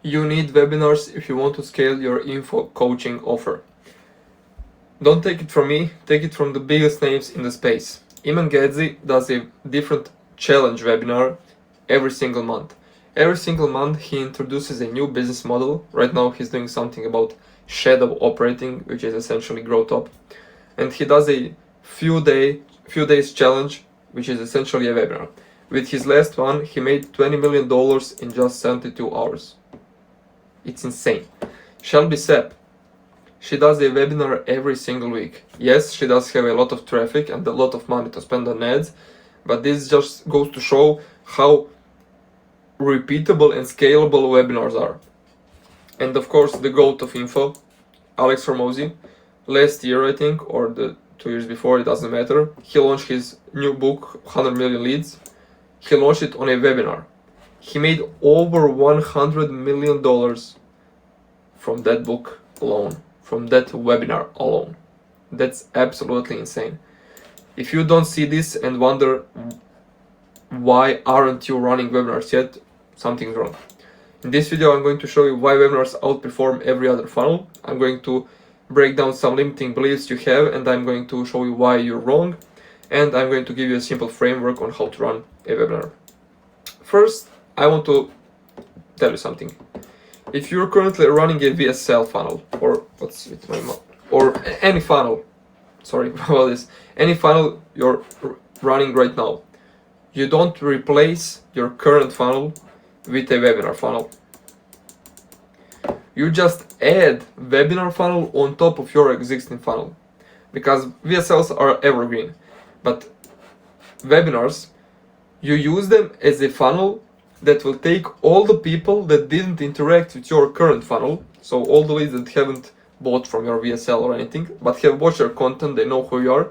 You need webinars if you want to scale your info coaching offer. Don't take it from me, take it from the biggest names in the space. Iman Gadzhi does a different challenge webinar every single month. Every single month he introduces a new business model. Right now he's doing something about shadow operating, which is essentially grow top. And he does a few days challenge, which is essentially a webinar. With his last one, he made $20 million in just 72 hours. It's insane. Shelby Sepp, she does a webinar every single week. Yes, she does have a lot of traffic and a lot of money to spend on ads, but this just goes to show how repeatable and scalable webinars are. And of course, the GOAT of info, Alex Hormozi, last year I think, or the 2 years before, it doesn't matter, he launched his new book, 100 Million Leads. He launched it on a webinar. He made over $100 million from that book alone, from that webinar alone. That's absolutely insane. If you don't see this and wonder why aren't you running webinars yet, something's wrong. In this video, I'm going to show you why webinars outperform every other funnel. I'm going to break down some limiting beliefs you have, and I'm going to show you why you're wrong. And I'm going to give you a simple framework on how to run a webinar. First, I want to tell you something. If you're currently running a VSL funnel, or what's with my mouth, or any funnel, sorry about this, any funnel you're running right now, you don't replace your current funnel with a webinar funnel. You just add webinar funnel on top of your existing funnel, because VSLs are evergreen, but webinars, you use them as a funnel that will take all the people that didn't interact with your current funnel, so all the leads that haven't bought from your VSL or anything, but have watched your content, they know who you are,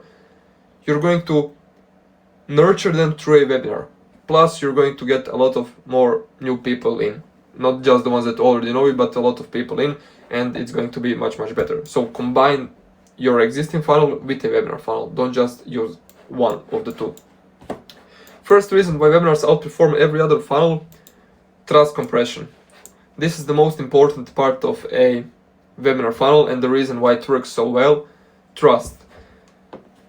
you're going to nurture them through a webinar. Plus, you're going to get a lot of more new people in, not just the ones that already know you, but a lot of people in, and it's going to be much better. So combine your existing funnel with a webinar funnel. Don't just use one of the two. First reason why webinars outperform every other funnel: trust compression. This is the most important part of a webinar funnel, and the reason why it works so well: trust.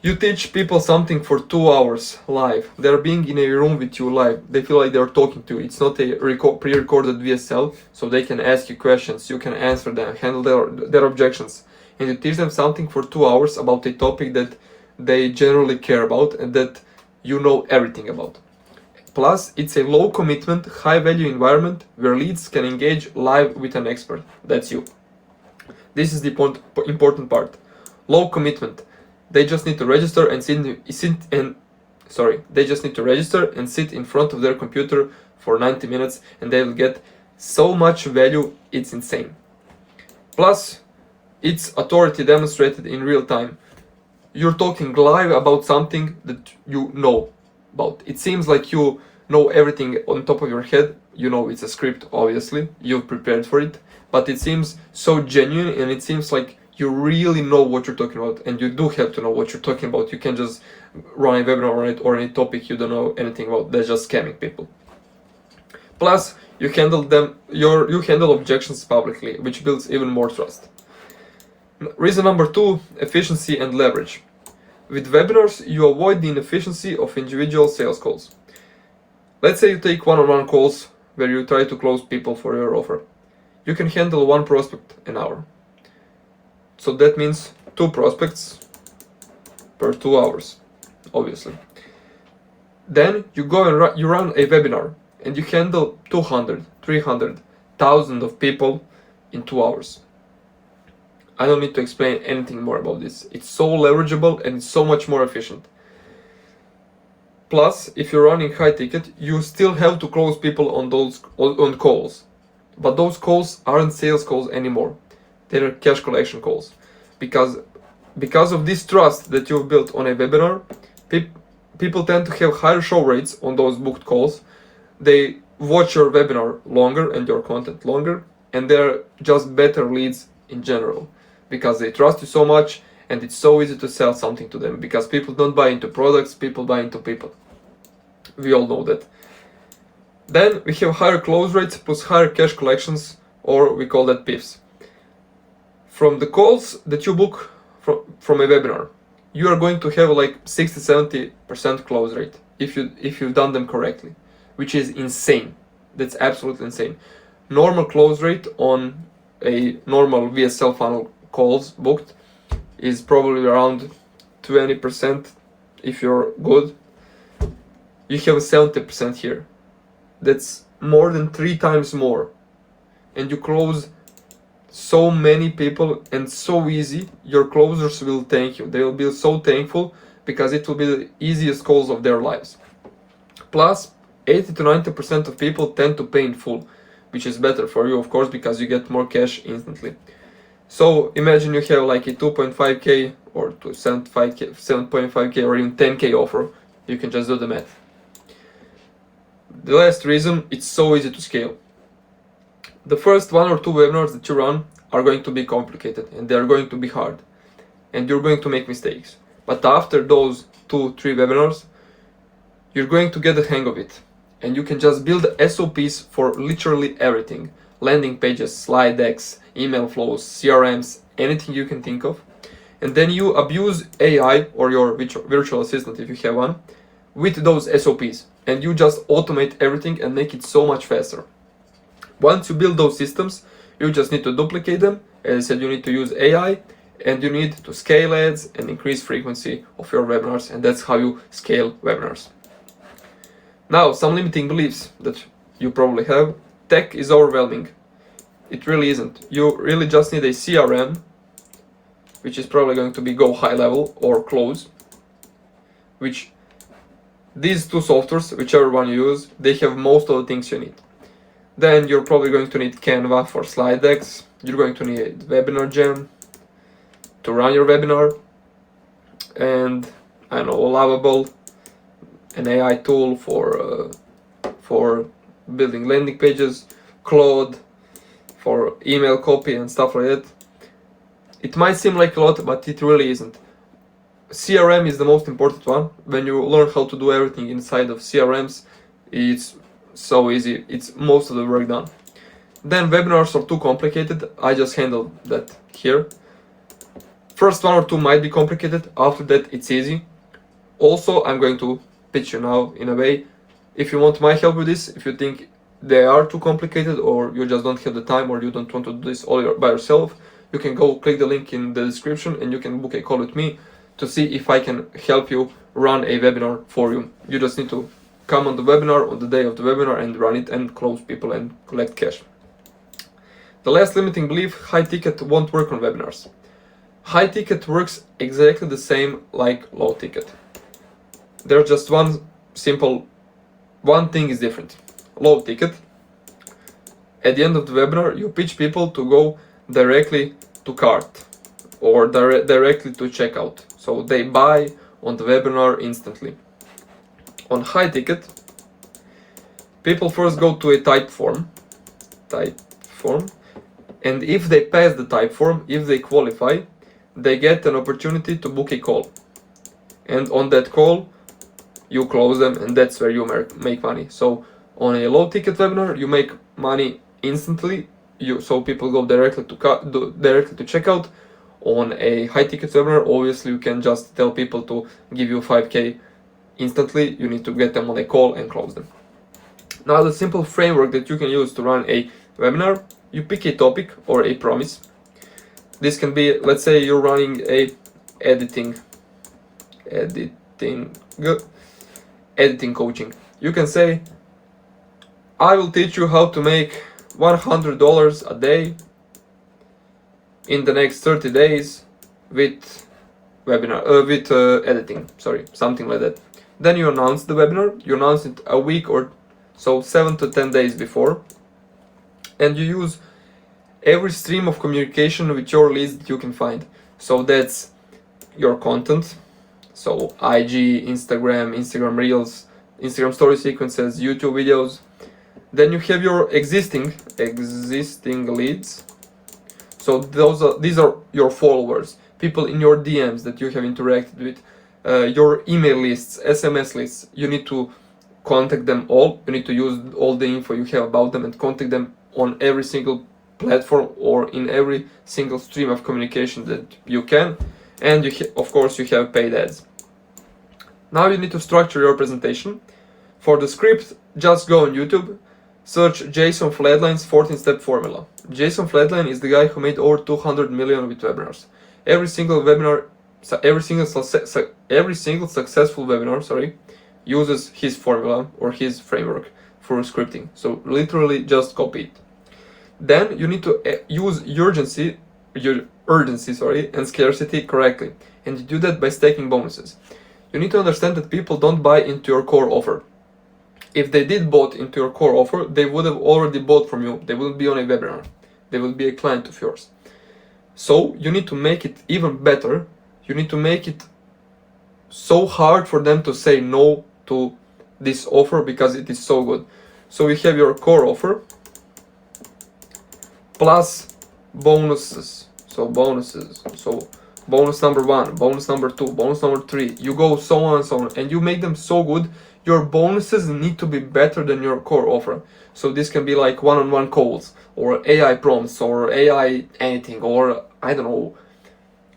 You teach people something for 2 hours live. They're being in a room with you live. They feel like they're talking to you. It's not a pre-recorded VSL, so they can ask you questions. You can answer them, handle their objections. And you teach them something for 2 hours about a topic that they generally care about and that you know everything about. Plus, it's a low commitment, high value environment where leads can engage live with an expert. That's you. This is the important part. Low commitment. They just need to register and sit in front of their computer for 90 minutes, and they will get so much value, it's insane. Plus, it's authority demonstrated in real time. You're talking live about something that you know about. It seems like you know everything on top of your head. You know it's a script, obviously. You've prepared for it. But it seems so genuine, and it seems like you really know what you're talking about. And you do have to know what you're talking about. You can't just run a webinar on it or any topic you don't know anything about. That's just scamming people. Plus, you handle objections publicly, which builds even more trust. Reason number 2, efficiency and leverage. With webinars, you avoid the inefficiency of individual sales calls. Let's say you take one-on-one calls where you try to close people for your offer. You can handle one prospect an hour. So that means 2 prospects per 2 hours, obviously. Then you go and you run a webinar and you handle 200, 300, 1,000 of people in 2 hours. I don't need to explain anything more about this. It's so leverageable and it's so much more efficient. Plus, if you're running high ticket, you still have to close people on calls. But those calls aren't sales calls anymore. They're cash collection calls. Because of this trust that you've built on a webinar, people tend to have higher show rates on those booked calls. They watch your webinar longer and your content longer, and they're just better leads in general. Because they trust you so much, and it's so easy to sell something to them, because people don't buy into products, people buy into people. We all know that. Then we have higher close rates plus higher cash collections or we call that PIFs. From the calls that you book from a webinar, you are going to have like 60-70% close rate if you've done them correctly, which is insane. That's absolutely insane. Normal close rate on a normal VSL funnel calls booked is probably around 20% if you're good. You have 70% here. That's more than 3 times more, and you close so many people and so easy. Your closers will thank you. They will be so thankful because it will be the easiest calls of their lives. Plus, 80-90% of people tend to pay in full, which is better for you, of course, because you get more cash instantly. So imagine you have like a 2.5k or 7.5k or even 10k offer. You can just do the math. The last reason, it's so easy to scale. The first 1 or 2 webinars that you run are going to be complicated and they are going to be hard and you're going to make mistakes. But after those 2-3 webinars, you're going to get the hang of it and you can just build SOPs for literally everything. Landing pages, slide decks, email flows, CRMs, anything you can think of. And then you abuse AI or your virtual assistant if you have one with those SOPs, and you just automate everything and make it so much faster. Once you build those systems, you just need to duplicate them. As I said, you need to use AI and you need to scale ads and increase frequency of your webinars, and that's how you scale webinars. Now, some limiting beliefs that you probably have. Tech is overwhelming. It really isn't. You really just need a CRM, which is probably going to be Go High Level or Close, which these 2 softwares, whichever one you use, they have most of the things you need. Then you're probably going to need Canva for slide decks. You're going to need Webinar Jam to run your webinar, and I know Lovable, an AI tool for building landing pages, Claude for email copy and stuff like that. It might seem like a lot, but it really isn't. CRM is the most important one. When you learn how to do everything inside of CRMs, it's so easy. It's most of the work done. Then webinars are too complicated. I just handled that here. First 1 or 2 might be complicated. After that, it's easy. Also, I'm going to pitch you now in a way. If you want my help with this, if you think they are too complicated or you just don't have the time or you don't want to do this all by yourself, you can go click the link in the description and you can book a call with me to see if I can help you run a webinar for you. You just need to come on the webinar on the day of the webinar and run it and close people and collect cash. The last limiting belief, high ticket won't work on webinars. High ticket works exactly the same like low ticket. There's just one thing is different. Low ticket, at the end of the webinar, you pitch people to go directly to cart or directly to checkout. So they buy on the webinar instantly. On high ticket, people first go to a type form, and if they pass the type form, if they qualify, they get an opportunity to book a call. And on that call, you close them, and that's where you make money. So on a low ticket webinar, you make money instantly. So people go directly to checkout. On a high ticket webinar, obviously you can just tell people to give you 5k instantly. You need to get them on a call and close them. Now, the simple framework that you can use to run a webinar, you pick a topic or a promise. This can be, let's say you're running a editing coaching. You can say, I will teach you how to make $100 a day in the next 30 days with editing, something like that. Then you announce the webinar. You announce it a week or so, 7 to 10 days before, and you use every stream of communication with your leads that you can find. So that's your content, so IG, Instagram Reels, Instagram story sequences, YouTube videos. Then you have your existing leads. So these are your followers, people in your DMs that you have interacted with, your email lists, SMS lists. You need to contact them all. You need to use all the info you have about them and contact them on every single platform or in every single stream of communication that you can, and of course you have paid ads. Now you need to structure your presentation. For the script, just go on YouTube, search Jason Fladline's 14-step formula. Jason Fladline is the guy who made over 200 million with webinars. Every single successful webinar, uses his formula or his framework for scripting. So literally just copy it. Then you need to use urgency, and scarcity correctly, and you do that by stacking bonuses. You need to understand that people don't buy into your core offer. If they did bought into your core offer, they would have already bought from you. They wouldn't be on a webinar. They will be a client of yours. So you need to make it even better. You need to make it so hard for them to say no to this offer because it is so good. So you have your core offer plus bonuses. So bonus number 1, bonus number 2, bonus number 3. You go so on and so on, and you make them so good. Your bonuses need to be better than your core offer. So this can be like one-on-one calls, or AI prompts, or AI anything, or I don't know,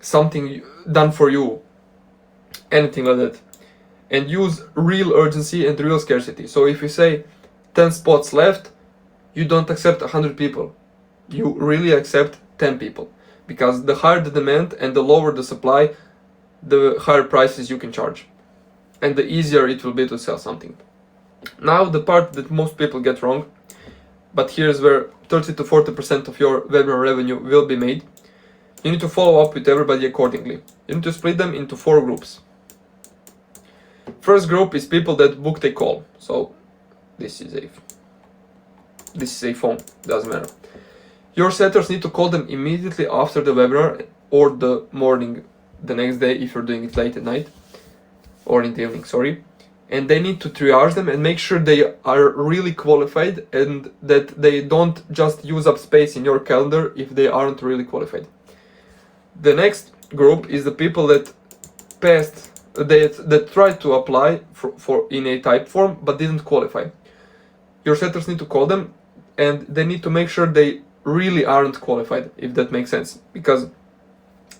something done for you, anything like that. And use real urgency and real scarcity. So if you say 10 spots left, you don't accept 100 people. You really accept 10 people. Because the higher the demand and the lower the supply, the higher prices you can charge. And the easier it will be to sell something. Now the part that most people get wrong, but here's where 30 to 40% of your webinar revenue will be made. You need to follow up with everybody accordingly. You need to split them into 4 groups. First group is people that booked a call. So this is a phone, doesn't matter. Your setters need to call them immediately after the webinar or the morning the next day if you're doing it late at night or in the evening, and they need to triage them and make sure they are really qualified and that they don't just use up space in your calendar if they aren't really qualified. The next group is the people that that tried to apply for in a type form but didn't qualify. Your setters need to call them and they need to make sure they really aren't qualified, if that makes sense, because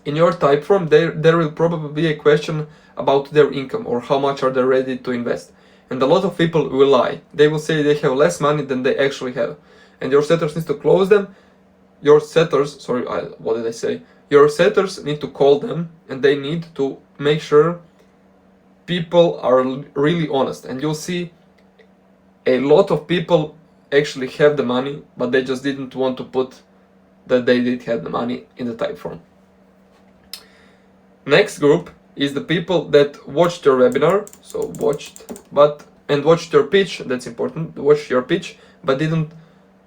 in your type form there will probably be a question about their income or how much are they ready to invest, and a lot of people will lie. They will say they have less money than they actually have, and your setters need to close them. Your setters need to call them, and they need to make sure people are really honest, and you'll see a lot of people actually have the money, but they just didn't want to put that they did have the money in the type form. Next group is the people that watched your webinar, watched your pitch. That's important. Watched your pitch, but didn't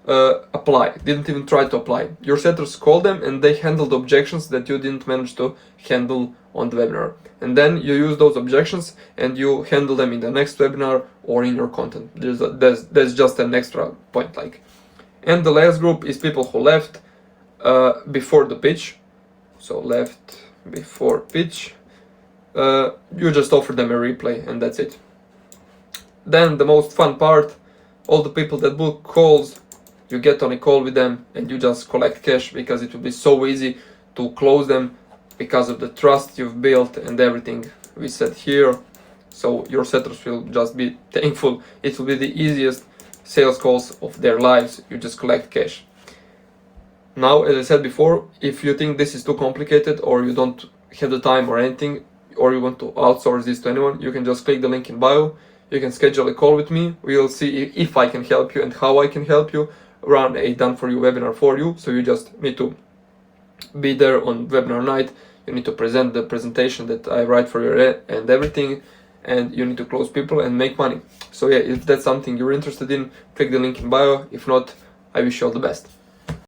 didn't even try to apply. Your setters called them and they handled objections that you didn't manage to handle on the webinar. And then you use those objections and you handle them in the next webinar or in your content. There's just an extra point like. And the last group is people who left before the pitch. So left before pitch. You just offer them a replay and that's it. Then the most fun part, all the people that book calls, you get on a call with them and you just collect cash because it will be so easy to close them because of the trust you've built and everything we said here. So your setters will just be thankful. It will be the easiest sales calls of their lives. You just collect cash. Now, as I said before, if you think this is too complicated or you don't have the time or anything, or you want to outsource this to anyone, you can just click the link in bio. You can schedule a call with me. We'll see if I can help you and how I can help you run a done-for-you webinar for you. So you just need to be there on webinar night. You need to present the presentation that I write for you and everything, and you need to close people and make money. So yeah, if that's something you're interested in, click the link in bio. If not, I wish you all the best.